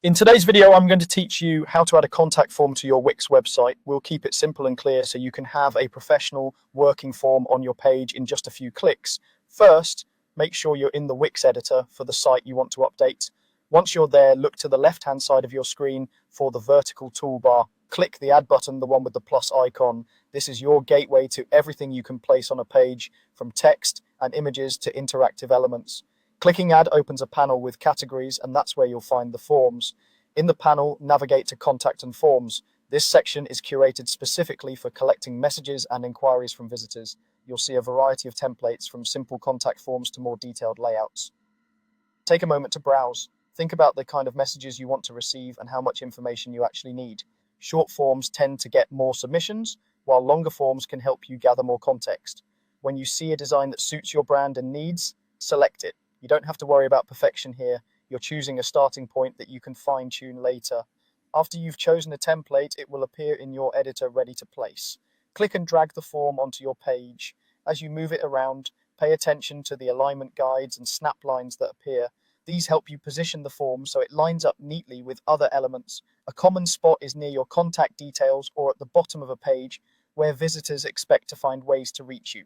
In today's video, I'm going to teach you how to add a contact form to your Wix website. We'll keep it simple and clear so you can have a professional working form on your page in just a few clicks. First, make sure you're in the Wix editor for the site you want to update. Once you're there, look to the left-hand side of your screen for the vertical toolbar. Click the add button, the one with the plus icon. This is your gateway to everything you can place on a page, from text and images to interactive elements. Clicking Add opens a panel with categories, and that's where you'll find the forms. In the panel, navigate to Contact and Forms. This section is curated specifically for collecting messages and inquiries from visitors. You'll see a variety of templates from simple contact forms to more detailed layouts. Take a moment to browse. Think about the kind of messages you want to receive and how much information you actually need. Short forms tend to get more submissions, while longer forms can help you gather more context. When you see a design that suits your brand and needs, select it. You don't have to worry about perfection here. You're choosing a starting point that you can fine-tune later. After you've chosen a template, it will appear in your editor ready to place. Click and drag the form onto your page. As you move it around, pay attention to the alignment guides and snap lines that appear. These help you position the form so it lines up neatly with other elements. A common spot is near your contact details or at the bottom of a page where visitors expect to find ways to reach you.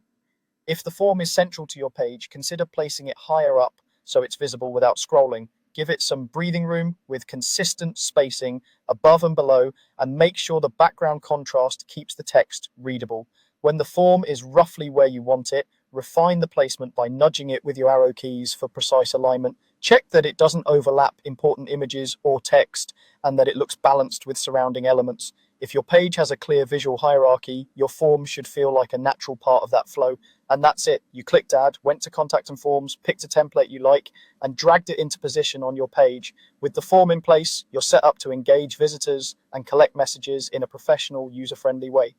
If the form is central to your page, consider placing it higher up so it's visible without scrolling. Give it some breathing room with consistent spacing above and below, and make sure the background contrast keeps the text readable. When the form is roughly where you want it, refine the placement by nudging it with your arrow keys for precise alignment. Check that it doesn't overlap important images or text and that it looks balanced with surrounding elements. If your page has a clear visual hierarchy, your form should feel like a natural part of that flow. And that's it. You clicked Add, went to Contact and Forms, picked a template you like, and dragged it into position on your page. With the form in place, you're set up to engage visitors and collect messages in a professional, user-friendly way.